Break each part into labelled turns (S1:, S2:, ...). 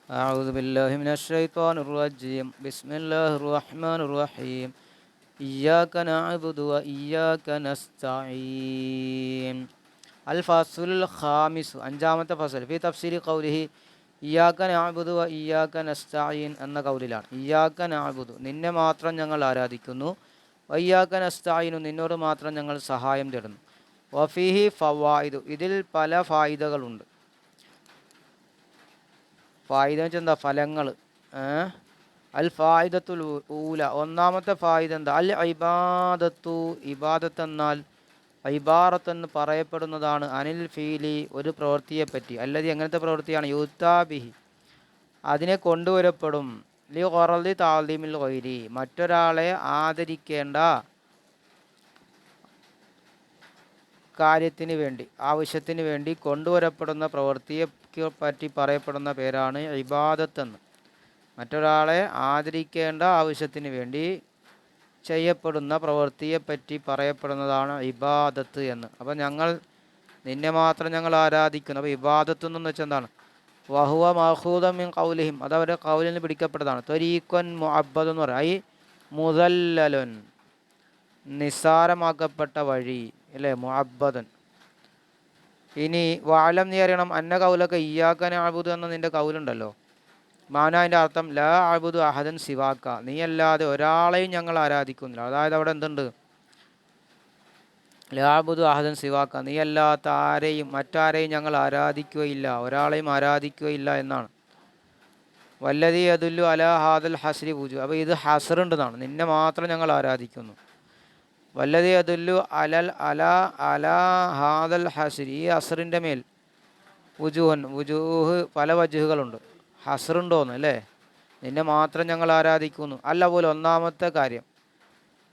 S1: أعوذ بالله من الشيطان الرجيم بسم الله الرحمن الرحيم إياك نعبد وإياك نستعين الفصل الخامس അഞ്ചാമത്തെ ഫസൽ ഫി തഫ്സീരി ഖൗലിഹി ഇയ്യാക നഅബുദു വ ഇയ്യാക നസ്തഈൻ എന്ന കൗലിലാണ്. ഇയ്യാക നഅബുദു നിന്നെ മാത്രം ഞങ്ങൾ ആരാധിക്കുന്നു, വ ഇയ്യാക നസ്തഈനു നിന്നോട് മാത്രം ഞങ്ങൾ സഹായം തേടുന്നു. വഫീഹി ഫവായിദു ഇതിൽ പല ഫായിദകളുണ്ട്. ഫായിദ എന്ന് വെച്ചാൽ എന്താ? ഫലങ്ങൾ. അൽ ഫായിദത്തുൽ ഊല ഒന്നാമത്തെ ഫായിദ എന്താ? അൽ ഇബാദത്തു ഇബാദത്ത് എന്നാൽ ഇബാറത്തെന്ന് പറയപ്പെടുന്നതാണ് അനിൽ ഫീലി ഒരു പ്രവൃത്തിയെപ്പറ്റി. അല്ലത് എങ്ങനത്തെ പ്രവൃത്തിയാണ്? യുത്താബിഹി അതിനെ കൊണ്ടുവരപ്പെടും. ലി ഖറദി താലീമിൽ ഗൈരി മറ്റൊരാളെ ആദരിക്കേണ്ട കാര്യത്തിന് വേണ്ടി ആവശ്യത്തിന് വേണ്ടി കൊണ്ടുവരപ്പെടുന്ന പ്രവൃത്തിയെ പറ്റി പറയപ്പെടുന്ന പേരാണ് ഇബാദത്തെന്ന്. മറ്റൊരാളെ ആദരിക്കേണ്ട ആവശ്യത്തിന് വേണ്ടി ചെയ്യപ്പെടുന്ന പ്രവൃത്തിയെപ്പറ്റി പറയപ്പെടുന്നതാണ് ഇബാദത്ത് എന്ന്. അപ്പം നിന്നെ മാത്രം ഞങ്ങൾ ആരാധിക്കുന്നു. അപ്പോൾ ഇബാദത്ത് എന്ന് വെച്ചാൽ എന്താണ്? വഹുവ മഹൂദം മിൻ ഖൗലിഹിം അതവരുടെ ഖൗലിൽ നിന്ന് പിടിക്കപ്പെട്ടതാണ്. ത്വരീഖുൻ മുഅബ്ബദ് എന്ന് പറയും. ഐ മുദല്ലലുൻ നിസ്സാരമാക്കപ്പെട്ട വഴി അല്ലേ, മുഅബ്ബദൻ. ഇനി വാലം നീ അറിയണം അന്ന കൗലൊക്കെ ഇയ്യാക നഅബുദു എന്ന നിൻ്റെ കൗലുണ്ടല്ലോ, മാനാൻ്റെ അർത്ഥം ലാ അഅബുദു അഹദൻ സിവാക്ക നീ അല്ലാതെ ഒരാളെയും ഞങ്ങൾ ആരാധിക്കുന്നില്ല. അതായത് അവിടെ എന്തുണ്ട്? ലാ അഅബുദു അഹദൻ സിവാക്ക നീ അല്ലാത്ത ആരെയും മറ്റാരെയും ഞങ്ങൾ ആരാധിക്കുകയില്ല, ഒരാളെയും ആരാധിക്കുകയില്ല എന്നാണ്. വല്ലദീ യദുല്ലു അലാ ഹാദൽ ഹസ്രി വുജു അപ്പോൾ ഇത് ഹസ്റുണ്ടെന്നാണ്, നിന്നെ മാത്രം ഞങ്ങൾ ആരാധിക്കുന്നു. വല്ലദീ യദുല്ലു അലാ ഹാദൽ ഹസ്രി ഈ ഹസ്റിൻ്റെ മേൽ വുജൂഹ് പല വജുഹുകളുണ്ട്. ഹസ്റുണ്ടോന്ന് അല്ലേ, നിന്നെ മാത്രം ഞങ്ങൾ ആരാധിക്കുന്നു. അല്ല പോലെ ഒന്നാമത്തെ കാര്യം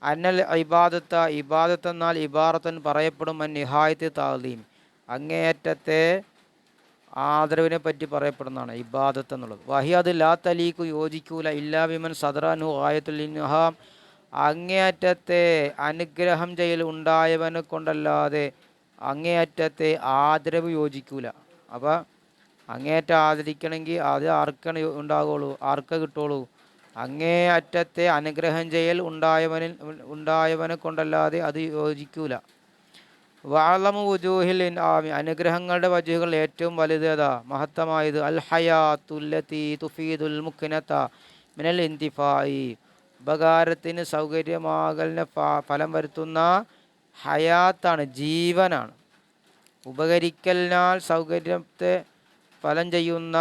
S1: അന്നൽ ഇബാദത്ത് എന്നാൽ ഇബാറത്തൻ പറയപ്പെടും നിഹായത്ത് താലീം അങ്ങേയറ്റത്തെ ആദരവിനെ പറ്റി പറയപ്പെടുന്നതാണ് ഇബാദത്ത് എന്നുള്ളത്. വഹിയത് ലാ തലീക്കു യോജിക്കൂല ഇല്ലാ വിമൻ സദറനു ആയത്തുൽ ഇൻഹാം അങ്ങേയറ്റത്തെ അനുഗ്രഹം ചെയ്യൽ ഉണ്ടായവനെ കൊണ്ടല്ലാതെ അങ്ങേയറ്റത്തെ ആദരവ് യോജിക്കൂല. അപ്പോൾ അങ്ങേയറ്റം ആദരിക്കണമെങ്കിൽ അത് ആർക്കാണ് ഉണ്ടാകുള്ളൂ, ആർക്ക് കിട്ടുള്ളൂ? അങ്ങേ അറ്റത്തെ അനുഗ്രഹം ചെയ്യൽ ഉണ്ടായവനെ കൊണ്ടല്ലാതെ അത് യോജിക്കൂല. വഅലമു വുജൂഹിൽ ഇൻആമി അനുഗ്രഹങ്ങളുടെ വജുഹുകൾ ഏറ്റവും വലുതേതാ, മഹത്തമായത്? അൽ ഹയാത്തുല്ലത്തി തുഫീദുൽ മുക്നത മിനൽ ഇന്തിഫായി ഉപകാരത്തിന് സൗകര്യമാകലിനെ ഫലം വരുത്തുന്ന ഹയാത്താണ്, ജീവനാണ്. ഉപകരിക്കലിനാൽ സൗകര്യത്തെ ഫലം ചെയ്യുന്ന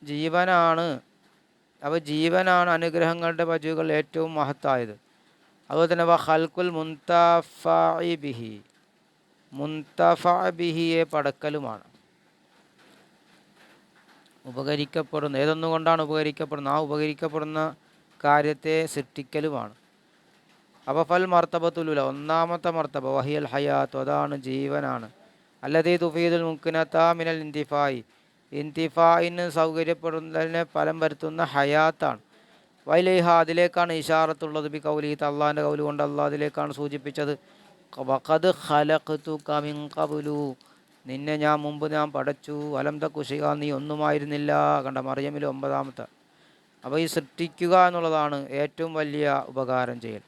S1: ജീവനാണ്. അപ്പോൾ ജീവനാണ് അനുഗ്രഹങ്ങളുടെ വജുകൾ ഏറ്റവും മഹത്തായത്. അതുപോലെ തന്നെ ഖൽഖുൽ മുൻതഫഇ ബിഹി ബിഹിയെ പടക്കലുമാണ്. ഉപകരിക്കപ്പെടുന്ന ഏതൊന്നുകൊണ്ടാണ് ഉപകരിക്കപ്പെടുന്നത്? ആ ഉപകരിക്കപ്പെടുന്ന കാര്യത്തെ സൃഷ്ടിക്കലുമാണ്. അപ്പോൾ ഫൽ മർത്തബത്തുലുല ഒന്നാമത്തെ മർത്തബ വഹിയൽ ഹയാത്ത് അതാണ് ജീവനാണ്. അല്ലദീ തുഫീദുൽ മുക്നത മിനൽ ഇന്തിഫായി ഇന്തിഫായിന് സൗകര്യപ്പെടുന്നതിനെ ഫലം വരുത്തുന്ന ഹയാത്താണ്. വൈലൈഹ അതിലേക്കാണ് ഇഷാറത്തുള്ളത്. ബി കൗലി അള്ളാഹിൻ്റെ കൗല് കൊണ്ട് അള്ളാഹ് അതിലേക്കാണ് സൂചിപ്പിച്ചത്. വഖദ് ഖലഖ്തുക മിൻ ഖബ്ലു നിന്നെ മുമ്പ് ഞാൻ പടച്ചു. അലം തകു ശൈഅൻ നീ ഒന്നുമായിരുന്നില്ല. കണ്ട മറിയമിൽ 9. അപ്പോൾ ഈ സൃഷ്ടിക്കുക എന്നുള്ളതാണ് ഏറ്റവും വലിയ ഉപകാരം ചെയ്യൽ.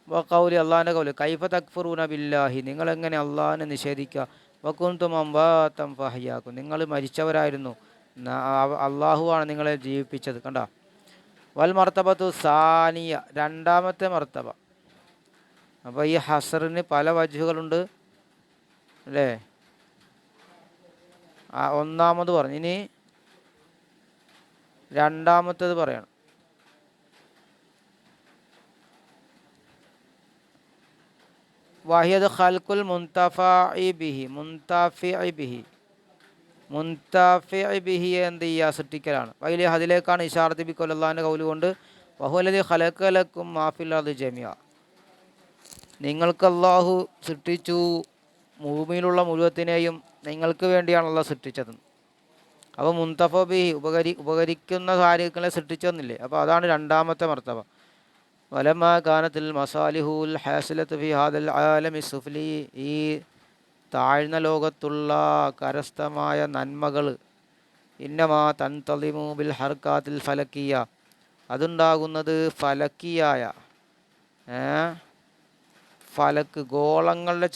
S1: വഖൗലി അള്ളാഹിൻ്റെ കൗല് കൈഫ തക്ഫുറൂന ബില്ലാഹി നിങ്ങളെങ്ങനെ അള്ളാഹിനെ നിഷേധിക്കുക. വകുന്തും അംവാതൻ ഫഹ്യാക്കും നിങ്ങൾ മരിച്ചവരായിരുന്നു, അള്ളാഹുവാണ് നിങ്ങളെ ജീവിപ്പിച്ചത്. കണ്ട വൽ മർത്തബത്തു സാനിയ രണ്ടാമത്തെ മർത്തബ. അപ്പോൾ ഈ ഹസറിന് പല വജുകളുണ്ട് അല്ലേ. ഒന്നാമത് പറഞ്ഞു, ഇനി രണ്ടാമത്തേത് പറയണം. വഹിയത് ഖൽഖുൽ മുൻതഫഇ ബിഹി എന്ത് ചെയ്യുക? സൃഷ്ടിക്കലാണ്. വൈലി അതിലേക്കാണ് ഇശാറത്ത് ബി കൊല്ലാൻ്റെ കൗല് കൊണ്ട് വഹുവല്ലദീ ഖലഖലക്കും മാ ഫിൽ അർദി ജമിഅ നിങ്ങൾക്ക് അല്ലാഹു സൃഷ്ടിച്ചു, ഭൂമിയിലുള്ള മുഴുവത്തിനെയും നിങ്ങൾക്ക് വേണ്ടിയാണല്ലോ സൃഷ്ടിച്ചത്. അപ്പോൾ മുൻതഫ ബിഹി ഉപകരിക്കുന്ന കാര്യങ്ങളെ സൃഷ്ടിച്ചെന്നില്ലേ. അപ്പോൾ അതാണ് രണ്ടാമത്തെ മർത്തബ. വലമാ കാനത്തിൽ മസാലിഹുൽ ഹാസിലത്ത് ഫി ഹാദൽ ആലമി സുഫ്ലി ഈ താഴ്ന്ന ലോകത്തുള്ള കരസ്ഥമായ നന്മകൾ ഇന്നമാ തൻതളിമു ബിൽ ഹർക്കാത്തിൽ ഫലക്കിയ, അതുണ്ടാകുന്നത് ഫലക്കിയായ ഫലക്ക് ഗോളങ്ങളുടെ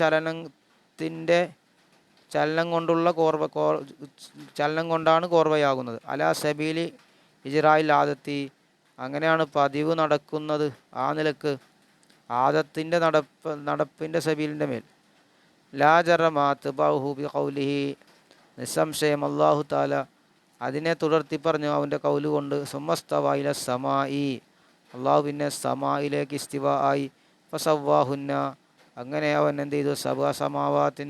S1: ചലനം കൊണ്ടുള്ള ചലനം കൊണ്ടാണ് കോർവയാകുന്നത്. അലാ സബീലി ഇജ്റായിൽ ആദത്തി, അങ്ങനെയാണ് പതിവ് നടക്കുന്നത്, ആ നിലക്ക് ആദത്തിൻ്റെ നടപ്പിൻ്റെ സബീലിൻ്റെ മേൽ. ലാ ജറമാത്ത് ബഹു ബി ഖൗലിഹി, നിസ്സംശയം അല്ലാഹു താല അതിനെ തുടർത്തി പറഞ്ഞു അവൻ്റെ കൗല് കൊണ്ട്. സുമ്മസ്തവ ഇല സമായി, അള്ളാഹു പിന്നെ സമായിലേക്ക് ഇസ്തിവ ആയി. ഫസവ്വാഹുന്ന, അങ്ങനെ അവൻ എന്ത് ചെയ്തു, സമാവാത്തിൻ,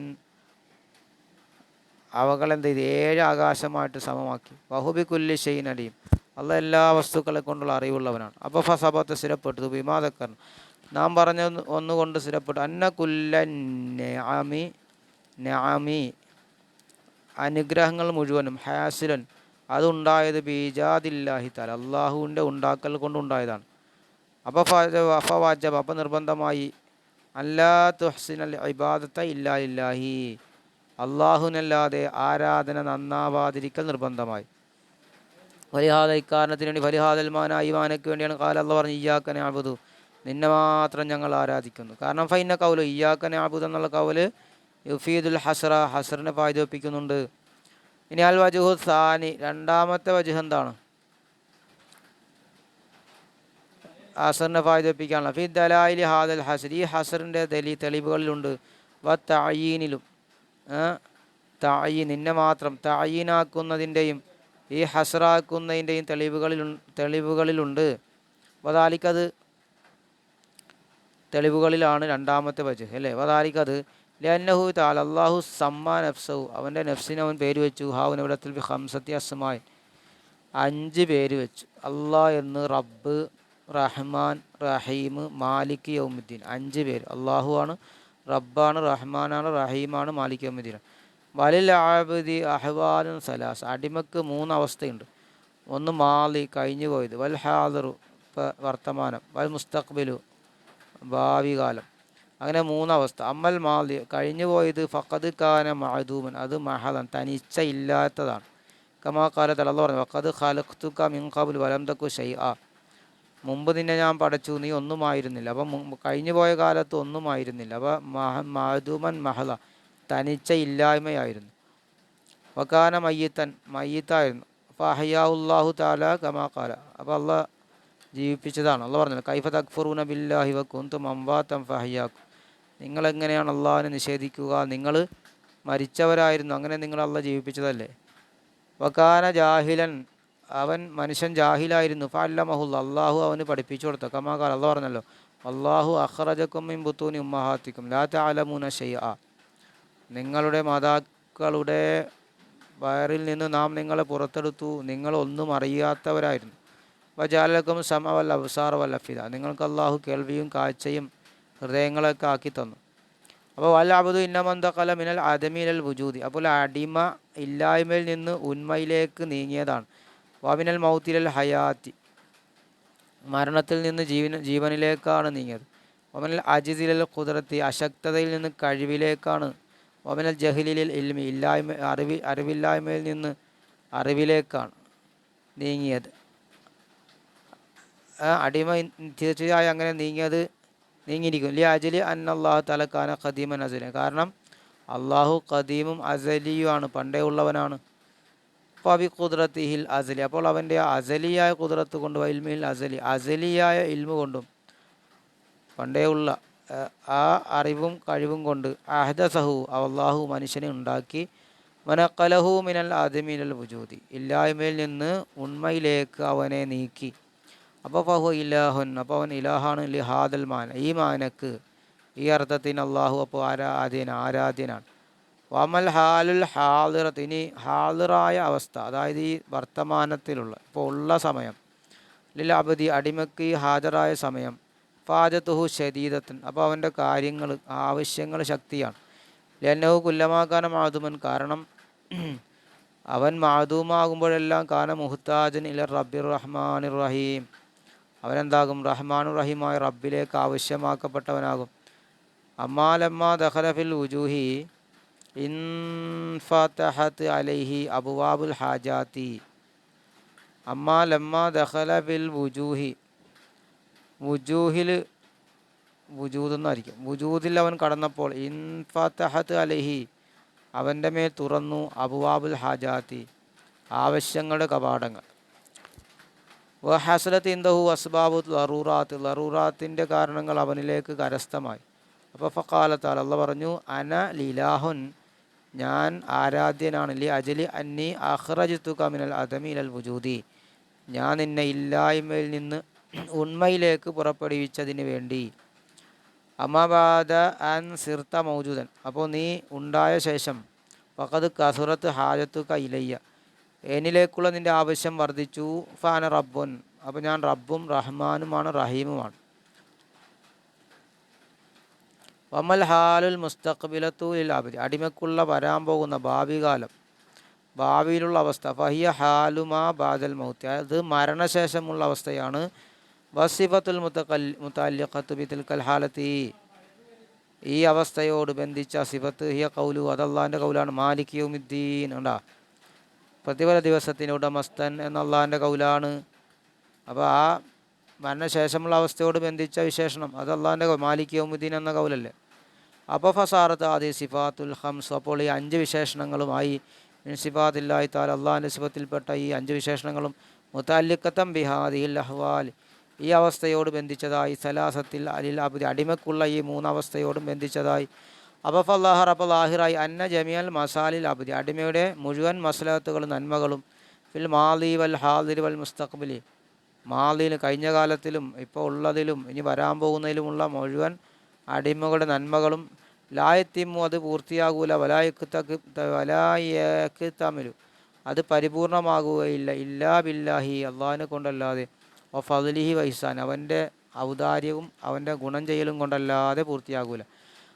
S1: അവകളെന്ത് ചെയ്തു, 7 ആകാശമായിട്ട് സമമാക്കി. വഹുബി കുല്ലി ഷൈഇൻ അലീം, അള്ളാഹ് എല്ലാ വസ്തുക്കളെ കൊണ്ടുള്ള അറിവുള്ളവനാണ്. അപ്പോൾ ഫസബത്ത് സ്ഥിരപ്പെട്ടു, ബിമാദക്കർ, നാം പറഞ്ഞ ഒന്നുകൊണ്ട് സ്ഥിരപ്പെട്ടു. അന്ന കുല്ല നഅമി, അനുഗ്രഹങ്ങൾ മുഴുവനും, ഹാസിലൻ, അതുണ്ടായത് ബീജാദില്ലാഹി തആല, അള്ളാഹുവിൻ്റെ ഉണ്ടാക്കൽ കൊണ്ടുണ്ടായതാണ്. അപ്പോൾ ഫവാജബ്, അപ്പോൾ നിർബന്ധമായി, അല്ലാ തുഹ്സിനൽ ഇബാദത്ത ഇല്ലാ ലില്ലാഹി, അള്ളാഹുവിനല്ലാതെ ആരാധന നന്നാവാതിരിക്കൽ നിർബന്ധമായി. ഫലിഹാദ, ഇക്കാരണത്തിന് വേണ്ടി, ഫലിഹാദൽ മാന, ഈ മാനയ്ക്ക് വേണ്ടിയാണ് കാല അള്ളാഹ് പറഞ്ഞു ഇയ്യാക നഅ്ബുദു, നിന്നെ മാത്രം ഞങ്ങൾ ആരാധിക്കുന്നു. കാരണം ഫൈന കൗല് ഇയ്യാക നഅ്ബുദു എന്നുള്ള കൗല് യുഫീദുൽ ഹസ്റിനെ ഫായിദപ്പിക്കുന്നുണ്ട്. ഇനി അൽ വജ്ഹു സാനി, രണ്ടാമത്തെ വജ്ഹ് എന്താണ്? ഹസറിനെ ഫായിദപ്പിക്കാനുള്ള. ഫി ദലായിലി ഹാദൽ ഹസർ, ഈ ഹസറിൻ്റെ തെളിവുകളിലുണ്ട്. വ തഅയീനിലും, തഅയീൻ, നിന്നെ മാത്രം തഅയീനാക്കുന്നതിൻ്റെയും ഈ ഹസറാക്കുന്നതിൻ്റെയും തെളിവുകളിലുണ്ട്. വദാലിക്കത് തെളിവുകളിലാണ് രണ്ടാമത്തെ വജ്ഹ് അല്ലേ. വദാലിക്കത് ലഅന്നഹു തആല, അല്ലാഹു സമ്മാ നഫ്സഹു, അവൻ്റെ നഫ്സിനെ അവൻ പേര് വെച്ചു. ഹാവുനവിടത്തിൽ ബി ഖംസത്തി അസ്മായി, 5 പേര് വെച്ചു. അള്ളാഹ് എന്ന്, റബ്ബ്, റഹ്മാൻ, റഹീം, മാലിക് യൗമുദ്ദീൻ, 5 പേര്. അള്ളാഹു ആണ്, റബ്ബാണ്, റഹ്മാനാണ്, റഹീമാണ്, മാലിക് യൗമുദ്ദീൻ. വലിൽ ആബിദി അഹ്വാലുൻ സലാസ്, അടിമക്ക് 3 അവസ്ഥയുണ്ട്. ഒന്ന് മാലി, കഴിഞ്ഞു പോയത്, വൽ ഹാദിറു, വർത്തമാനം, വൽ മുസ്തഖ്ബിലു, ഭാവി കാലം, അങ്ങനെ 3 അവസ്ഥ. അമ്മൽ മാലി, കഴിഞ്ഞു പോയത്, ഫഖദ് കാന മഅദൂമൻ, അത് മഹലൻ, തനിച്ച ഇല്ലാത്തതാണ്. കമാ ഖാല തആല, അല്ലാഹു പറഞ്ഞു വഖദ് ഖലഖ്തുക മിൻ ഖബ്ൽ വലം തകു ശൈഅ, മുമ്പ് നിന്നെ ഞാൻ പടച്ചു, നീ ഒന്നുമായിരുന്നില്ല. അപ്പം കഴിഞ്ഞു പോയ കാലത്ത് ഒന്നുമായിരുന്നില്ല. അപ്പോൾ മഅദൂമൻ മഹല, തനിച്ച ഇല്ലായ്മയായിരുന്നു. വകാന മയ്യിത്തൻ, മയ്യിത്തായിരുന്നു. അപ്പോൾ അഹ്യാഹുല്ലാഹു തആല കമാ ഖാല, അപ്പോൾ അള്ളാഹ് ജീവിപ്പിച്ചതാണ്. അള്ളാഹ് പറഞ്ഞത് കൈഫ തക്ഫുറൂന ബില്ലാഹി വകുൻതും അംവാതൻ ഫഅഹ്യാക്കും, നിങ്ങളെങ്ങനെയാണ് അള്ളാഹിനെ നിഷേധിക്കുക, നിങ്ങൾ മരിച്ചവരായിരുന്നു, അങ്ങനെ നിങ്ങൾ അള്ളാഹ് ജീവിപ്പിച്ചതല്ലേ. വകാന ജാഹിലൻ, അവൻ മനുഷ്യൻ ജാഹിലായിരുന്നു. ഫഅല്ലമഹുല്ലാ, അള്ളാഹു അവന് പഠിപ്പിച്ചു കൊടുത്തു. കമാ ഖാല, അള്ളാഹ് പറഞ്ഞല്ലോ അല്ലാഹു അഖ്റജകും മിൻ ബുത്തൂനി ഉമ്മഹാത്തിക്കും ലാ തഅലമൂന ശൈഅ, നിങ്ങളുടെ മാതാക്കളുടെ വയറിൽ നിന്ന് നാം നിങ്ങളെ പുറത്തെടുത്തു, നിങ്ങൾ ഒന്നും അറിയാത്തവരായിരുന്നു. വജഅലക്കും സമഅ വൽ അബ്സാറ വൽ അഫ്ഇദ, നിങ്ങൾക്ക് അള്ളാഹു കേൾവിയും കാഴ്ചയും ഹൃദയങ്ങളൊക്കെ ആക്കി തന്നു. അപ്പോൾ വൽ അബ്ദു ഇന്നമൻ ദഖല മിനൽ അദമി ഇലൽ വുജൂദി, അപ്പോൾ അടിമ ഇല്ലായ്മയിൽ നിന്ന് ഉന്മയിലേക്ക് നീങ്ങിയതാണ്. വമിനൽ മൗത്തിലൽ ഹയാത്തി, മരണത്തിൽ നിന്ന് ജീവനിലേക്കാണ് നീങ്ങിയത്. വമിനൽ അജിസിലൽ ഖുദ്റത്തി, അശക്തതയിൽ നിന്ന് കഴിവിലേക്കാണ്. വമിനൽ ജഹ്ലിലിൽ ഇൽമി, അറിവില്ലായ്മയിൽ നിന്ന് അറിവിലേക്കാണ് നീങ്ങിയത്. അടിമ തീർച്ചയായും അങ്ങനെ നീങ്ങിയിരിക്കും. ലി അജ്ലി അന്നല്ലാഹു തആല കാന ഖദീമൻ അസലി, കാരണം അള്ളാഹു ഖദീമും അസലിയുമാണ്, പണ്ടേ ഉള്ളവനാണ്. ഫബി ഖുദ്റത്തിഹിൽ അസലി, അപ്പോൾ അവൻ്റെ അസലിയായ ഖുദ്റത്ത് കൊണ്ട്, ഇൽമിൽ അസലി, അസലിയായ ഇൽമു കൊണ്ടും, പണ്ടേ ഉള്ള ആ അറിവും കഴിവും കൊണ്ട്, അഹ്ദസഹു, അല്ലാഹു മനുഷ്യനെ ഉണ്ടാക്കി, വനഖലഹു മിനൽ ആദമി ഇലൽ വുജൂദി, ഇല്ലായ്മയിൽ നിന്ന് ഉണ്മയിലേക്ക് അവനെ നീക്കി. അപ്പോൾ ഫഹു ഇലാഹുൻ, അപ്പോൾ അവൻ ഇലാഹാണ്. ലി ഹാദൽ മാന, ഈ മാനക്ക്, ഈ അർത്ഥത്തിന് അള്ളാഹു അപ്പോൾ ആരാധ്യനാണ്. വമൽ ഹാലുൽ ഹാദിറത്ത്, ഇനി ഹാദിറായ അവസ്ഥ, അതായത് ഈ വർത്തമാനത്തിലുള്ള, ഇപ്പോൾ ഉള്ള സമയം, ലിൽ അബ്ദി, അടിമക്ക് ഈ ഹാജറായ സമയം, ഫാജത്തുഹു ശദീദത്തൻ, അപ്പോൾ അവൻ്റെ കാര്യങ്ങൾ, ആവശ്യങ്ങൾ ശക്തിയാണ്. ലന്നഹു കുല്ലമാകാന മാധുമൻ, കാരണം അവൻ മാധൂമാകുമ്പോഴെല്ലാം കാന മുഹ്താജൻ ഇല റബ്ബിർ റഹ്മാനിർ റഹീം, അവനെന്താകും, റഹ്മാനുർ റഹീമായ റബ്ബിലേക്ക് ആവശ്യമാക്കപ്പെട്ടവനാകും. അമ്മാലമ്മ ദഖല ഫിൽ വുജൂഹി, ഇൻഫതഹത് അലൈഹി അബ്വാബുൽ ഹാജാത്തി അമ്മാ ലമ്മാ ദഖല ബിൽ വുജൂഹി വുജൂഹിൽ വുജൂദ് എന്നായിരിക്കും. വുജൂദിൽ അവൻ കടന്നപ്പോൾ ഇൻഫതഹത് അലൈഹി അവൻ്റെ മേൽ തുറന്നു അബ്വാബുൽ ഹാജാത്തി ആവശ്യങ്ങളുടെ കവാടങ്ങൾ. വഹസലത്ത് ഇന്ദഹു അസ്ബാബു ലറൂറാത്ത് ലറൂറാത്തിൻ്റെ കാരണങ്ങൾ അവനിലേക്ക് കരസ്ഥമായി. അപ്പോൾ ഫഖാലത്താൽ അള്ള പറഞ്ഞു അന ലിലാഹുൻ ഞാൻ ആരാധ്യനാണ് ലി അജലി അന്നി അഖ്റജ്തുക മിനൽ അദമി ഇലൽ വുജൂദി ഞാൻ നിന്നെ ഇല്ലായ്മയിൽ നിന്ന് ഉണ്മയിലേക്ക് പുറപ്പെടുവിച്ചതിന് വേണ്ടി. അമബാദ അൻ സിർത്ത മൗജൂദൻ അപ്പോൾ നീ ഉണ്ടായ ശേഷം ഫഖദ് കസുറത്ത് ഹാജത്തുക ഇലയ്യ എന്നിലേക്കുള്ള നിൻ്റെ ആവശ്യം വർദ്ധിച്ചു. ഫാന റബ്ബുൻ അപ്പോൾ ഞാൻ റബ്ബും റഹ്മാനുമാണ് റഹീമുമാണ്. വമൽ ഹാലുൽ മുസ്തഖ്ബിലത്തു ലിൽ അബ്ദി അടിമക്കുള്ള വരാൻ പോകുന്ന ഭാവി കാലം ഭാവിയിലുള്ള അവസ്ഥ ഫഹിയ ഹാലുമാ ബാദൽ മൗത്ത് അത് മരണശേഷമുള്ള അവസ്ഥയാണ്. വസിഫത്തുൽ മുതഅല്ലിഖത്തു ബിതിൽകൽ ഹാലത്തി ഈ അവസ്ഥയോട് ബന്ധിച്ച സിഫത്ത് ഹിയ ഖൗലു അതല്ലാൻ്റെ കൗലാണ് മാലിക് യൗമിദ്ദീൻ ഉണ്ടാ പ്രതിഫല ദിവസത്തിന് ഉടമസ്ഥൻ എന്ന അള്ളാഹിൻ്റെ കൗലാണ്. അപ്പോൾ ആ മരണശേഷമുള്ള അവസ്ഥയോട് ബന്ധിച്ച വിശേഷണം അത് അള്ളാഹിൻ്റെ മാലിക് യൗമുദ്ദീൻ എന്ന കൗലല്ലേ. അപ്പോൾ ഫസാറത്ത് ആദി സിഫാത്തുൽ ഹംസ് അപ്പോൾ ഈ 5 വിശേഷണങ്ങളുമായി മിൻ സിഫാത്തില്ലാഹി തആല അള്ളാഹിൻ്റെ സിഫത്തിൽപ്പെട്ട ഈ 5 വിശേഷണങ്ങളും മുതഅല്ലിഖത്തൻ ബിഹാദിഹിൽ അഹ്വാൽ ഈ അവസ്ഥയോട് ബന്ധിച്ചതായി. സലാസത്തിൽ അലിൽ അബ്ദി അടിമക്കുള്ള ഈ 3 അവസ്ഥയോടും ബന്ധിച്ചതായി. അപ്പോൾ ഫല്ലാഹർ അപ്പോൾ ലാഹിറായി അന്ന ജമിയൽ മസാലിൽ അബ്ദി അടിമയുടെ മുഴുവൻ മസ്ലഹത്തുകളും നന്മകളും ഫിൽ മാലി വൽ ഹാദിർ വൽ മുസ്തഖ്ബിലി മാലിയിൽ കഴിഞ്ഞ കാലത്തിലും ഇപ്പോൾ ഉള്ളതിലും ഇനി വരാൻ പോകുന്നതിലുമുള്ള മുഴുവൻ അടിമകളുടെ നന്മകളും ലായത്തിമു അത് പൂർത്തിയാകൂല വലായക്ക് തമിലു അത് പരിപൂർണമാകുകയില്ല ഇല്ലാ ബില്ലാഹി അള്ളാഹിനെ കൊണ്ടല്ലാതെ ഓ ഫദ്ലിഹി വൈസാൻ അവൻ്റെ ഔദാര്യവും അവൻ്റെ ഗുണം ചെയ്യലും കൊണ്ടല്ലാതെ പൂർത്തിയാകൂല.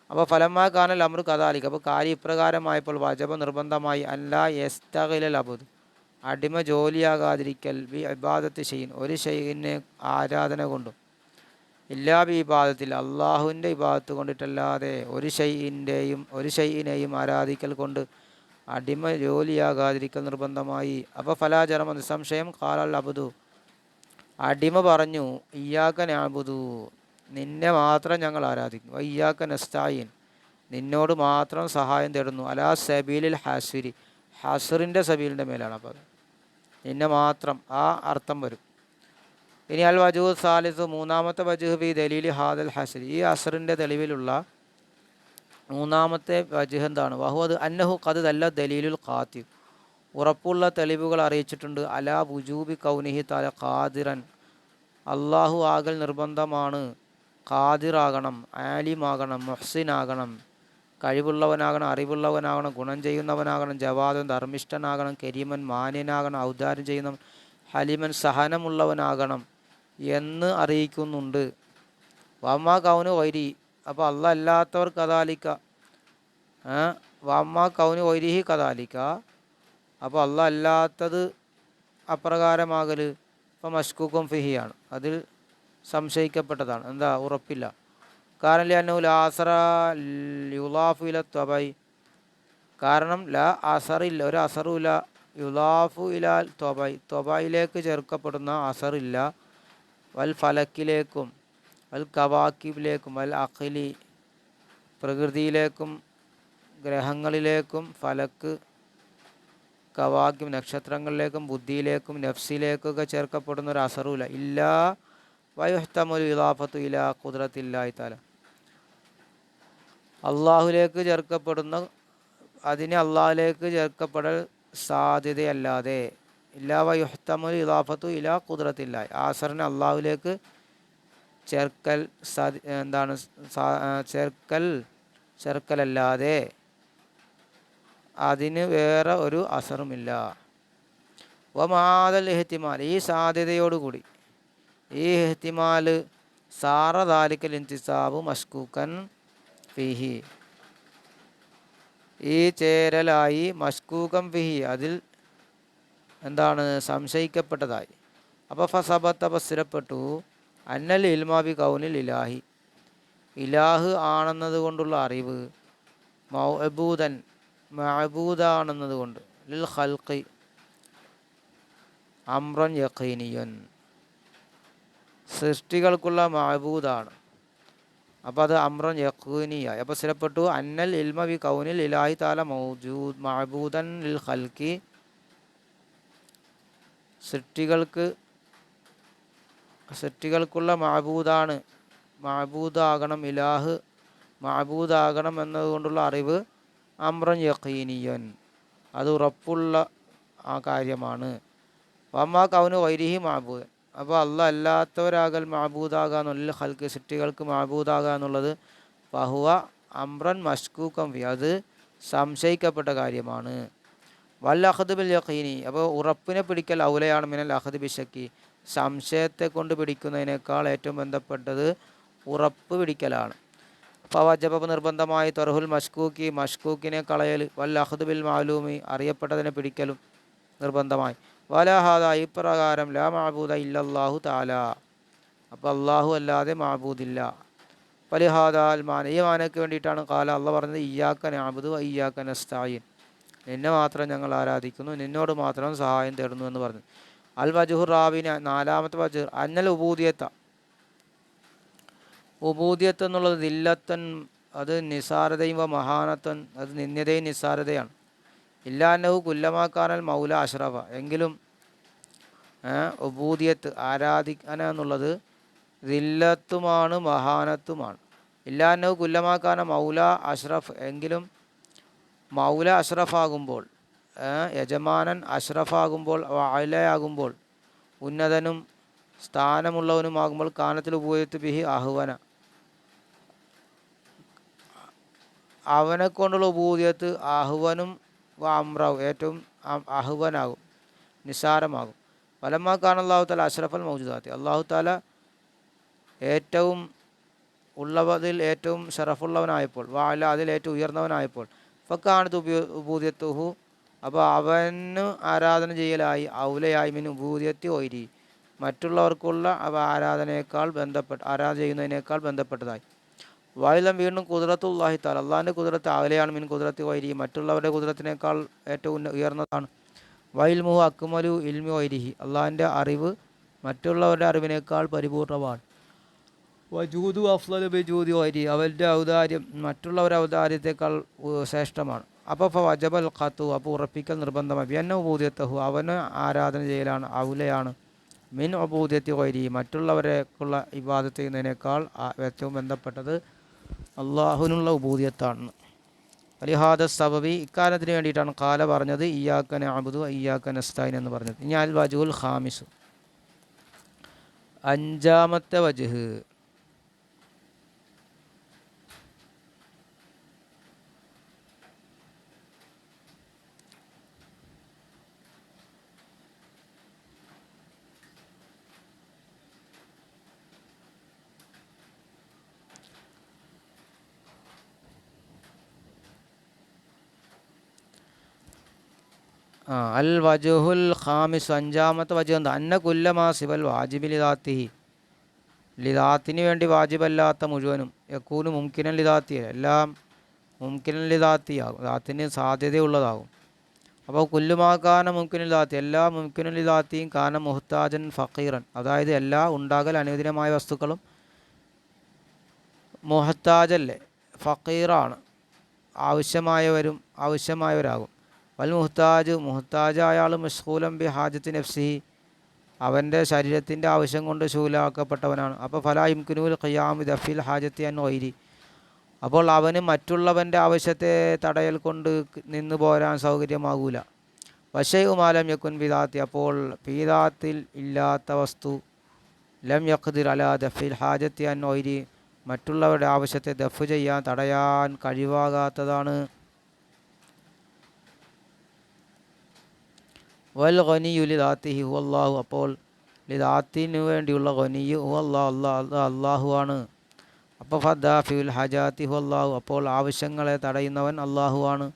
S1: അപ്പോൾ ഫലമാ കാനൽ അമ്രു കദാലിക് അപ്പോൾ കാര്യം ഇപ്രകാരമായപ്പോൾ വജബ നിർബന്ധമായി അല്ലാ യസ്തഗിലൽ അബ്ദ് അടിമ ജോലിയാകാതിരിക്കൽ ബി ഇബാദത്ത് ഷൈഇൻ ഒരു ഷൈഇനെ ആരാധന കൊണ്ടും ഇല്ലാ ബി ഇബാദത്തിൽ അള്ളാഹുവിൻ്റെ ഇബാദത്ത് കൊണ്ടിട്ടല്ലാതെ ഒരു ഷൈഇനെയും ആരാധിക്കൽ കൊണ്ട് അടിമ ജോലിയാകാതിരിക്കൽ നിർബന്ധമായി. അപ്പോൾ ഫലാജറമ നിസ്സംശയം ഖാലൽ അബ്ദു അടിമ പറഞ്ഞു ഇയ്യാക നഅ്ബുദു നിന്നെ മാത്രം ഞങ്ങൾ ആരാധിക്കും. ഇയ്യാക നസ്തഈൻ നിന്നോട് മാത്രം സഹായം തേടുന്നു. അലാ സബീലിൽ ഹസ്രി ഹസ്റിൻ്റെ സബീലിൻ്റെ മേലാണ്. അപ്പോൾ നിന്നെ മാത്രം ആ അർത്ഥം വരും. ഇനി അൽ വജൂഹ് സാലിസ് മൂന്നാമത്തെ വജൂഹ് ബി ദലീലി ഹാദൽ ഹസ്രി ഈ അസ്റിൻ്റെ തെളിവിലുള്ള മൂന്നാമത്തെ വജൂഹ് എന്താണ്? വഹുവത് അന്നഹു ഖദ് ദല്ല ദലീലുൽ ഖാതിബ് ഉറപ്പുള്ള തെളിവുകൾ അറിയിച്ചിട്ടുണ്ട്. അലാ വുജൂബി കൗനിഹി തആല ഖാദിറൻ അള്ളാഹു ആകൽ നിർബന്ധമാണ്. ഖാദിറാകണം, ആലിമാകണം, മുഹ്സിനാകണം, കഴിവുള്ളവനാകണം, അറിവുള്ളവനാകണം, ഗുണം ചെയ്യുന്നവനാകണം, ജവാദൻ ധർമ്മിഷ്ഠനാകണം, കരീമൻ മാന്യനാകണം, ഔദാര്യം ചെയ്യുന്നവൻ, ഹലിമൻ സഹനമുള്ളവനാകണം എന്ന് അറിയിക്കുന്നുണ്ട്. വമ്മ കൗനു വൈരി അപ്പോൾ അല്ല അല്ലാത്തവർ കദാലിക്ക വമ്മ കൗനു വൈരിഹി കദാലിക്ക അപ്പോൾ അല്ല അല്ലാത്തത് അപ്രകാരമാകൽ ഇപ്പം മഷ്കൂക്കും ഫിഹിയാണ് അതിൽ സംശയിക്കപ്പെട്ടതാണ്. എന്താ ഉറപ്പില്ല. കാരണം ലിഅന്നഹു ലാ അസറ യുളാഫു ഇല ത്വബൈ കാരണം ലാ അസറില്ല ഒരു അസറുമില്ല യുലാഫു ഇല ത്വബൈ ത്വബയിലേക്ക് ചേർക്കപ്പെടുന്ന അസറില്ല. വൽ ഫലക്കിലേക്കും വൽ കവാക്കിബിലേക്കും വൽ അഖിലി പ്രകൃതിയിലേക്കും ഗ്രഹങ്ങളിലേക്കും ഫലക്ക് കവാക്കിം നക്ഷത്രങ്ങളിലേക്കും ബുദ്ധിയിലേക്കും നഫ്സിലേക്കൊക്കെ ചേർക്കപ്പെടുന്ന ഒരു അസറുമില്ല. ഇല്ലാ വയുഹ്തമുൽ ഇളാഫത്തു ഇലാ ഖുദ്റത്തില്ലാഹി തആല അള്ളാഹുലേക്ക് ചേർക്കപ്പെടുന്ന അതിന് അള്ളാഹുലേക്ക് ചേർക്കപ്പെടൽ സാധ്യതയല്ലാതെ ഇല്ലാ വയുഹ്തമുൽ ഇളാഫത്തു ഇലാ ഖുദ്റത്തില്ലാഹി ആസറിനെ അള്ളാഹുലേക്ക് ചേർക്കൽ ചേർക്കലല്ലാതെ അതിന് വേറെ ഒരു അസറുമില്ല. വമാദൽ ഇഹ്തിമാൽ ഈ സാധ്യതയോടുകൂടി ഈ ഇഹ്തിമാൽ സാറ ദാലിക്കൽ ഇൻതിസാബു മഷ്കൂക്കൻ ഫിഹി ഈ ചേരലായി മഷ്കൂക്കൻ ഫിഹി അതിൽ എന്താണ് സംശയിക്കപ്പെട്ടതായി. അപ്പോൾ ഫസബത്ത് സ്ഥിരപ്പെട്ടു അന്നൽ ഇൽമാബി കൗനിൽ ഇലാഹി ഇലാഹ് ആണെന്നത് കൊണ്ടുള്ള അറിവ് മൗഅബൂദൻ മഅബൂദാണെന്നതുകൊണ്ട് ലിൽ ഖൽഖി അംറൻ യഖീനിയൻ, സൃഷ്ടികൾക്കുള്ള മഅബൂദാണ്. അപ്പോൾ അത് അംറൻ യഖീനിയായി. അപ്പോൾ സ്ഥിരപ്പെട്ടു അന്നൽ ഇൽമ ബി കൗനിൽ ഇലാഹി തആല മൗജൂദ് മഅബൂദൻ ലിൽ ഖൽഖി, സൃഷ്ടികൾക്കുള്ള മഅബൂദാണ്, മഅബൂദാകണം, ഇലാഹ് മഅബൂദാകണം എന്നതുകൊണ്ടുള്ള അറിവ് അംറൻ യഖീനിയൻ, അത് ഉറപ്പുള്ള ആ കാര്യമാണ്. വമ്മാ കൗനു വൈരിഹി മഅബൂദൻ, അപ്പോൾ അല്ലാഹ് അല്ലാത്തവരാകൽ മഅബൂദാകാന്നുള്ള ഖൽക്ക് സൃഷ്ടികൾക്ക് മഅബൂദാകുക എന്നുള്ളത് ഫഹുവ അംറൻ മഷ്കൂക്കം ഫി, അത് സംശയിക്കപ്പെട്ട കാര്യമാണ്. വൽ അഖദ് ബിൽ യഖീനി, അപ്പോൾ ഉറപ്പിനെ പിടിക്കൽ ഔലയാണ് മിനൽ അഖദ് ബി ശക്കി, സംശയത്തെ കൊണ്ട് പിടിക്കുന്നതിനേക്കാൾ ഏറ്റവും ബന്ധപ്പെട്ടത് ഉറപ്പ് പിടിക്കലാണ്. ഫവജബ നിർബന്ധമായി തർഹുൽ മഷ്കൂക്കി, മഷ്കൂക്കിനെ കളയൽ, വൽ അഖദ് ബിൽ മാലൂമി, അറിയപ്പെട്ടതിനെ പിടിക്കലും നിർബന്ധമായി. വലഹാദ, ഇപ്രകാരം ലാ മഅബൂദ ഇല്ലല്ലാഹു തആല, അപ്പോൾ അള്ളാഹു അല്ലാതെ മഅബൂദില്ല. ഫലിഹാദ അൽ മാന, ഈ മാനയ്ക്ക് വേണ്ടിയിട്ടാണ് കാല അള്ളാഹ് പറഞ്ഞത് ഇയ്യാക നഅബുദു വ ഇയ്യാക നസ്തഈൻ, നിന്നെ മാത്രം ഞങ്ങൾ ആരാധിക്കുന്നു, നിന്നോട് മാത്രം സഹായം തേടുന്നു എന്ന് പറഞ്ഞു. അൽ വജുഹുർ റാബിന, നാലാമത്തെ വജുഹ് അന്നൽ ഉബൂദിയത്ത, ഉബൂദിയത്ത് എന്നുള്ളത് ദില്ലത്തൻ, അത് നിസാരതയും വ മഹാനത്തൻ, അത് നിന്ദ്യതയും നിസാരതയാണ്. ഇല്ലാന്നഹു കുല്ലമാക്കാനൽ മൗല അഷ്റഫ, എങ്കിലും ഉബൂദിയത്ത് ആരാധിക്കാന എന്നുള്ളത് ദില്ലത്തുമാണ് മഹാനത്തുമാണ്. ഇല്ലാന്നഹു കുല്ലമാക്കാന മൗല അഷ്റഫ്, എങ്കിലും മൗല അഷ്റഫാകുമ്പോൾ, യജമാനൻ അഷ്റഫാകുമ്പോൾ, അലയാകുമ്പോൾ, ഉന്നതനും സ്ഥാനമുള്ളവനുമാകുമ്പോൾ കാനത്തിൽ ഉബൂദിയത്ത് ബിഹി അഹ്വന, അവനെ കൊണ്ടുള്ള ഉബൂദിയത്ത് അഹ്വനും അമ്രാവും, ഏറ്റവും അഹ്വനാകും, നിസാരമാകും. ഫലമ്മാ കാന അല്ലാഹു തആല അഷ്റഫൽ മൗജൂദാത്തി, അല്ലാഹു തആല ഏറ്റവും ഉള്ളതിൽ ഏറ്റവും ഷറഫുള്ളവനായപ്പോൾ, വാല അതിൽ ഏറ്റവും ഉയർന്നവനായപ്പോൾ, ഫക്കാനത്ത് ഉബൂദിയത്തുഹു, അപ്പോൾ അവന് ആരാധന ചെയ്യലായി ഔലയായി മിൻ ഉബൂദിയത്തി ഒയ്രി, മറ്റുള്ളവർക്കുള്ള ആരാധനയേക്കാൾ ആരാധന ചെയ്യുന്നതിനേക്കാൾ ബന്ധപ്പെട്ടതായി. വൈലം വീണ്ടും കുദ്റത്തുല്ലാഹി തആല, അള്ളാഹിൻ്റെ കുദ്റത്ത് അകലെയാണ് മിൻ കുദ്റത്തി വൈരി, മറ്റുള്ളവരുടെ കുദ്റത്തിനേക്കാൾ ഏറ്റവും ഉയർന്നതാണ്. വൈൽമുഹു അക്മലു ഇൽമി വൈരിഹി, അള്ളാഹിൻ്റെ അറിവ് മറ്റുള്ളവരുടെ അറിവിനേക്കാൾ പരിപൂർണമാണ്. വജൂദു അഫ്ളലു ബിജൂദി വൈരി, അവരുടെ ഔദാര്യം മറ്റുള്ളവരുടെ ഔദാര്യത്തേക്കാൾ ശ്രേഷ്ഠമാണ്. അപ്പോൾ വജബൽ ഖത്തു, അപ്പോൾ ഉറപ്പിക്കൽ നിർബന്ധമായി. ബിഅന്ന ഉബൂദിയത്തഹു, അവന് ആരാധന ചെയ്യലാണ് ഔലയാണ് മിൻ ഉബൂദിയത്തി വൈരി, മറ്റുള്ളവരെക്കുള്ള ഇബാദത്ത് ചെയ്യുന്നതിനേക്കാൾ ഏറ്റവും ബന്ധപ്പെട്ടത് അള്ളാഹുവിനുള്ള ഉബൂദിയത്താണ്. അലിഹാദ സബബി, ഇക്കാലത്തിന് വേണ്ടിയിട്ടാണ് കാല പറഞ്ഞത് ഇയ്യാക നഅബുദു ഇയ്യാക നസ്തഈൻ എന്ന് പറഞ്ഞത്. ഇനി അൽ വജ്ഹുൽ ഖാമിസ്, അഞ്ചാമത്തെ വജ്ഹ്, അൽ വജ്ഹുൽ ഖാമിസ്, അഞ്ചാമത്തെ വജ്ഹ് എന്താ? അന്ന കുല്ലമാ സിവൽ വാജിബി ലിദാത്തിഹി, ലിദാത്തിന് വേണ്ടി വാജിബല്ലാത്ത മുഴുവനും, യക്കൂന് മുംകിനൻ ലിദാത്തി, എല്ലാം മുംകിനൻ ലിദാത്തിയാകും, ദാത്തിന് സാധ്യതയുള്ളതാകും. അപ്പോൾ കുല്ലുമാക്കാന മുംകിനൻ ലിദാത്തി, എല്ലാ മുംകിനൻ ലിദാത്തിയും കാന മുഹ്താജൻ ഫഖീറൻ, അതായത് എല്ലാ ഉണ്ടാകൽ അനുവദനീയമായ വസ്തുക്കളും മുഹ്താജല്ലേ, ഫഖീറാണ്, ആവശ്യമായവരാകും. വൽ മുഹ്താജ്, മുഹ്താജായ ആൾ മഷ്ഗൂലൻ ബി ഹാജത്തി നഫ്സിഹി, അവൻ്റെ ശരീരത്തിൻ്റെ ആവശ്യം കൊണ്ട് ശൂലാക്കപ്പെട്ടവനാണ്. അപ്പോൾ ഫലാ യുംകിനുൽ ഖിയാമു ദഫിൽ ഹാജത്തി അൻ ഗൈരി, അപ്പോൾ അവന് മറ്റുള്ളവൻ്റെ ആവശ്യത്തെ തടയൽ കൊണ്ട് നിന്ന് പോരാൻ സൗകര്യമാകൂല. വശൈഉ മാ ലം യകുൻ ബിദാത്തി, അപ്പോൾ ബിദാത്തിൽ ഇല്ലാത്ത വസ്തു ലം യഖ്ദിർ അലാ ദഫിൽ ഹാജത്തി അൻ ഗൈരി, മറ്റുള്ളവരുടെ ആവശ്യത്തെ ദഫ് ചെയ്യാൻ തടയാൻ കഴിവാകാത്തതാണ്. വൽ ഗനിയു ലിദാത്തിഹി ഹുവല്ലാഹു, അപ്പോൾ ലിദാത്തിന് വേണ്ടിയുള്ള ഗനിയു ഹുവല്ലാഹു, അള്ളാഹുവാണ്. അപ്പോൾ ഫദ്ദാഫിഉൽ ഹജാത്തി ഹുവല്ലാഹു, അപ്പോൾ ആവശ്യങ്ങളെ തടയുന്നവൻ അള്ളാഹുവാണ്,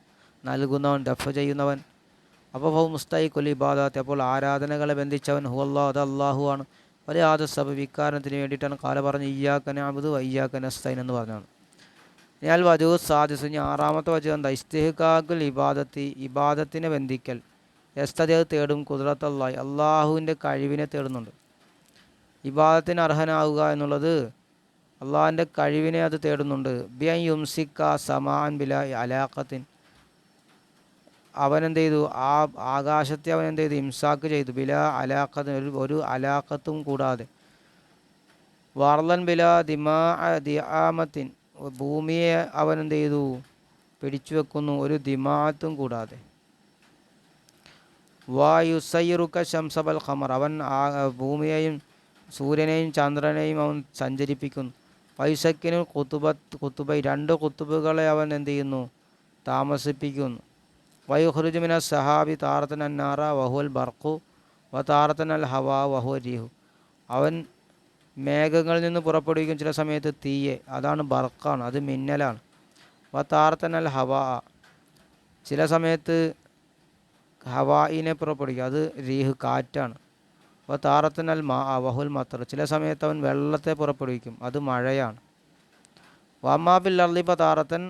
S1: നൽകുന്നവൻ, ദഫ് ചെയ്യുന്നവൻ. അപ്പോൾ ഫഹു മുസ്തഹിഖുൽ ഇബാദാത്തി, അപ്പോൾ ആരാധനകളെ ബന്ധിച്ചവൻ ഹുവല്ലാഹു, അത് അള്ളാഹുവാണ്. വലിയ ആദ സബബ്, ഇക്കാരണത്തിന് വേണ്ടിയിട്ടാണ് കാല പറഞ്ഞ് ഇയ്യാക നഅബുദു വ ഇയ്യാക നസ്തഈൻ എന്ന് പറഞ്ഞാണ്. ഞാൻ വജൂ സാദിസ്, ഇനി ആറാമത്തെ വജു എന്താ? ഇസ്തിഹ്കാക്കുൽ ഇബാദത്തി, ഇബാദത്തിനെ ബന്ധിക്കൽ. യസ്തദി, അത് തേടും. ഖുദ്റത്തല്ലാഹി, അള്ളാഹുവിൻ്റെ കഴിവിനെ തേടുന്നുണ്ട്. ഇബാദത്തിന് അർഹനാവുക എന്നുള്ളത് അള്ളാഹിൻ്റെ കഴിവിനെ അത് തേടുന്നുണ്ട്. ബിയൻ യുംസിക്ക സമാൻ ബില അലാഖത്തിൻ, അവനെന്ത് ചെയ്തു? ആ ആകാശത്തെ അവൻ എന്ത് ചെയ്തു? ഇംസാക്ക് ചെയ്തു. ബില അലാഖത്തിന്, ഒരു അലാഖത്തും കൂടാതെ. വർലൻ ബില ദിആമത്തിൻ, ഭൂമിയെ അവൻ എന്ത് ചെയ്തു? പിടിച്ചു വെക്കുന്നു, ഒരു ദിമാഅത്തും കൂടാതെ. വായുസയ്യിറുക ശംസബൽ ഖമർ, അവൻ ഭൂമിയെയും സൂര്യനെയും ചന്ദ്രനെയും അവൻ സഞ്ചരിപ്പിക്കുന്നു. ഫൈസക്കിനു കുത്തുബൈ, രണ്ട് കുത്തുബുകളെ അവൻ എന്ത് ചെയ്യുന്നു? താമസിപ്പിക്കുന്നു. വയുഖ്റുജു മിന സഹാബി താറത്തൻ അന്നാറ വഹുൽ ബർഖു വ താറത്തൻ അൽ ഹവാ വഹു രീഹു, അവൻ മേഘങ്ങളിൽ നിന്ന് പുറപ്പെടുവിക്കും ചില സമയത്ത് തീയെ, അതാണ് ബർക്കാണ്, അത് മിന്നലാണ്. വ താറത്തൻ അൽ ഹവാ, ചില സമയത്ത് ഹവായിനെ പുറപ്പെടുവിക്കും, അത് രീഹ് കാറ്റാണ്. വ താറത്തൻ അൽ മാ വഹുൽ മത്തർ, ചില സമയത്ത് അവൻ വെള്ളത്തെ പുറപ്പെടുവിക്കും, അത് മഴയാണ്. വമാ ബിൽ അർളിബ താറത്തൻ,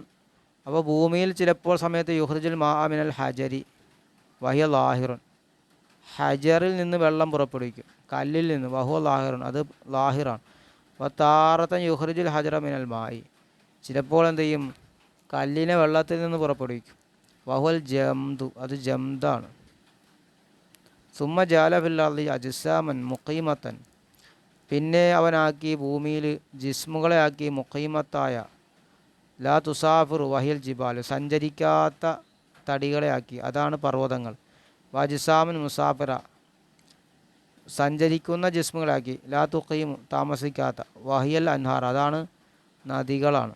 S1: അപ്പോൾ ഭൂമിയിൽ ചിലപ്പോൾ സമയത്ത് യുഹ്റിജുൽ മാ മിനൽ ഹജരി വഹിയ ലാഹിറുൻ, ഹജറിൽ നിന്ന് വെള്ളം പുറപ്പെടുവിക്കും, കല്ലിൽ നിന്ന്. വഹുവ ലാഹിറുൻ, അത് ലാഹിറാണ്. താറത്തൻ യുഹ്റിജുൽ ഹജറ മിനൽ മായി, ചിലപ്പോൾ എന്ത് ചെയ്യും? കല്ലിനെ വെള്ളത്തിൽ നിന്ന് പുറപ്പെടുവിക്കും. വഹുൽ ജംദു, അത് ജംദാണ്. സുമ്മ ജാല ഫിൽ അർളി അജ്സാമൻ മുഖീമത്തൻ, പിന്നെ അവനാക്കി ഭൂമിയിൽ ജിസ്മുകളെ ആക്കി മുഖീമത്തായ, ലാ തുസാഫിർ വഹിൽ ജിബാൽ, സഞ്ചരിക്കാത്ത തടികളെ ആക്കി, അതാണ് പർവ്വതങ്ങൾ. വജിസാമൻ മുസാഫിറ, സഞ്ചരിക്കുന്ന ജിസ്മുകളാക്കി. ലാ തുഖീമു, താമസിക്കാത്ത. വഹിയൽ അൻഹാർ, അതാണ് നദികളാണ്.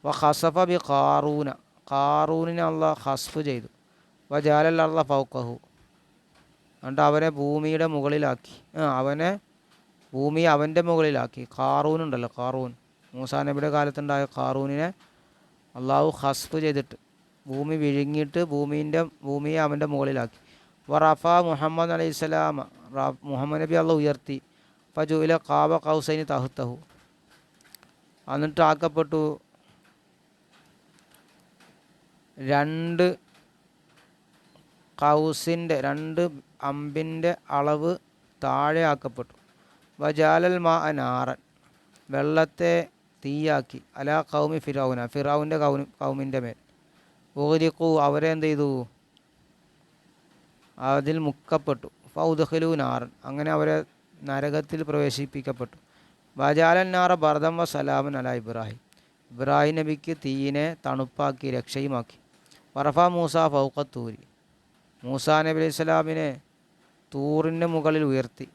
S1: വ ഖസഫ ബി ഖാറൂന, ഖാറൂനിനെ അള്ളാഹ് ഖസ്ഫ് ചെയ്തു. വ ജാലൽ അർള ഫൗഖഹു, എന്നിട്ട് അവനെ ഭൂമിയുടെ മുകളിലാക്കി. ഭൂമി അവൻ്റെ മുകളിലാക്കി. ഖാറൂനുണ്ടല്ലോ, ഖാറൂൻ, മൂസാ നബിയുടെ കാലത്തുണ്ടായ ഖാറൂനിനെ അള്ളാഹു ഖസ്ഫ് ചെയ്തിട്ട്, ഭൂമി വിഴുങ്ങിയിട്ട് ഭൂമിയെ അവൻ്റെ മുകളിലാക്കി. വറഫ മുഹമ്മദ് അലൈഹിസ്സലാം, മുഹമ്മദ് നബി അള്ളാഹ് ഉയർത്തി. ഫജുഇല ഖാബ ഖൗസൈനി തഹ്തഹു, എന്നിട്ട് ആക്കപ്പെട്ടു രണ്ട് കൗസിൻ്റെ, രണ്ട് അമ്പിൻ്റെ അളവ് താഴെ ആക്കപ്പെട്ടു. വജാലൽ മാ നാറൻ, വെള്ളത്തെ തീയാക്കി. അലാ കൗമി ഫിറൗന, ഫിറൗൻ്റെ കൗമിൻ്റെ മേൽ. ഉഗ്രിഖു, അവരെ എന്ത് ചെയ്തു? അതിൽ മുക്കപ്പെട്ടു. ഫൗദ്ഖിലു നാറൻ, അങ്ങനെ അവരെ നരകത്തിൽ പ്രവേശിപ്പിക്കപ്പെട്ടു. വജാലൻ നാറ ബർദം വ സലാമൻ അല ഇബ്രാഹിം, ഇബ്രാഹിം നബിക്ക് തീയിനെ തണുപ്പാക്കി, രക്ഷയുമാക്കി. വറഫ മൂസ ഫൗഖത്തൂരി, മൂസാ നബി അലൈഹി സ്വലാമിനെ തൂറിൻ്റെ മുകളിൽ ഉയർത്തി,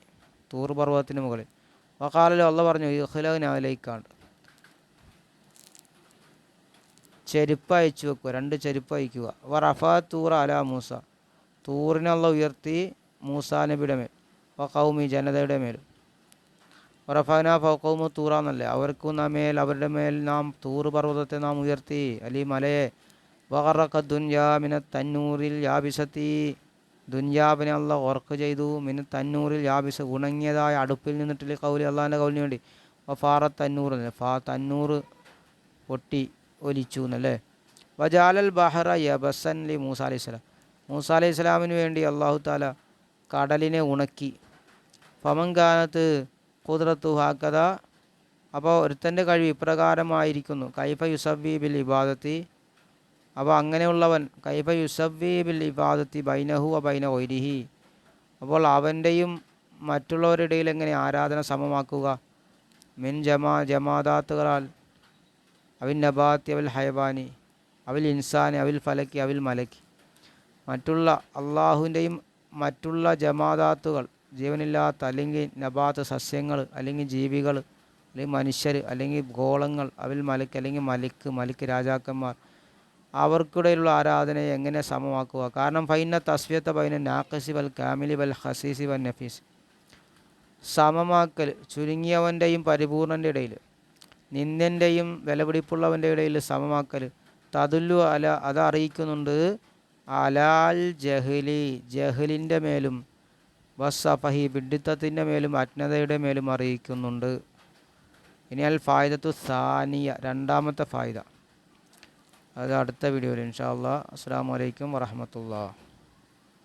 S1: തൂർ പർവ്വതത്തിന് മുകളിൽ. വഖാലു, അള്ളാഹ് പറഞ്ഞു, ഇഖ്ലനാലേക്കാണ്ട്, ചെരുപ്പ് അയച്ചു വെക്കുക, രണ്ട് ചെരുപ്പ് അയക്കുക. വറഫ തൂറ അല മൂസ, തൂറിനെ അള്ളാഹ് ഉയർത്തി മൂസാ നബിയുടെ മേൽ. വഖൗമി, ജനതയുടെ മേലും. വറഫന ഫൗഖൗമു തൂറ എന്നല്ലേ, അവർക്കും മേൽ, അവരുടെ മേൽ നാം തൂർ പർവ്വതത്തെ നാം ഉയർത്തി, അലി മലയെ. വഗറഖ ദുൻയാ മിന തന്നൂറിൽ യാബിസത്തി, ദുന്യാബിനെ അള്ളാഹ് ഓർക്ക് ചെയ്തു. മിന തന്നൂറിൽ യാബിസ, ഉണങ്ങിയതായ അടുപ്പിൽ നിന്നിട്ടില്ല. കൗലി, അള്ളാഹിൻ്റെ കൗലിന് വേണ്ടി. ഫാറ തന്നൂർ എന്നല്ലേ, തന്നൂർ പൊട്ടി ഒലിച്ചു എന്നല്ലേ. വജാലൽ ബഹറ യബസൻ ലി മൂസ അലൈഹി സ്വലാം, മൂസ അലൈഹി സ്വലാമിന് വേണ്ടി അള്ളാഹു താല കടലിനെ ഉണക്കി. ഫമൻകാനത്ത് ഖുദ്റത്തു ഹാക്കഥ, അപ്പോൾ ഒരുത്തൻ്റെ കഴിവ് ഇപ്രകാരമായിരിക്കുന്നു. കൈഫ യുസവ്വി ബിൽ ഇബാദത്തി, അപ്പോൾ അങ്ങനെയുള്ളവൻ കൈഫ യുസവ്വി ബിൽ ഇബാദത്തി ബൈനഹു വ ബൈന ഗൈരിഹി, അപ്പോൾ അവൻ്റെയും മറ്റുള്ളവരുടെ ഇടയിൽ എങ്ങനെ ആരാധന സമമാക്കുക. മിൻ ജമാദാത്തുകളാൽ, അവിൽ നബാത്തി അവിൽ ഹയവാനി അവിൽ ഇൻസാനി അവിൽ ഫലക്കി അവിൽ മലക്കി, മറ്റുള്ള അള്ളാഹുവിൻ്റെയും മറ്റുള്ള ജമാദാത്തുകൾ, ജീവനില്ലാത്ത അല്ലെങ്കിൽ നബാത്ത് സസ്യങ്ങൾ, അല്ലെങ്കിൽ ജീവികൾ, അല്ലെങ്കിൽ മനുഷ്യർ, അല്ലെങ്കിൽ ഗോളങ്ങൾ, അവിൽ മലക്ക് അല്ലെങ്കിൽ മലിക്ക് രാജാക്കന്മാർ, അവർക്കിടയിലുള്ള ആരാധനയെ എങ്ങനെ സമമാക്കുക. കാരണം ഫൈന തസ്വിയത്ത ബൈന നാഖിസി വൽ കാമിലി വൽ ഹസീസി വൽ നഫീസ്, സമമാക്കൽ ചുരുങ്ങിയവൻ്റെയും പരിപൂർണൻ്റെ ഇടയിൽ, നിന്ദൻ്റെയും വിലപിടിപ്പുള്ളവൻ്റെ ഇടയിൽ സമമാക്കൽ. തദുല്ലു അല, അത് അറിയിക്കുന്നുണ്ട്. അലാൽ ജഹ്ലി, ജഹ്ലിൻ്റെ മേലും, വസ്സഫഹി, വിഡ്ഢിത്തത്തിൻ്റെ മേലും, അജ്ഞതയുടെ മേലും അറിയിക്കുന്നുണ്ട്. ഇനി അൽ ഫായിദത്തു സാനിയ, രണ്ടാമത്തെ ഫായിദ. അത് അടുത്ത വീഡിയോയിൽ ഇൻഷാ അല്ലാഹ്. അസ്സലാമു അലൈക്കും വറഹ്മത്തുള്ളാഹി.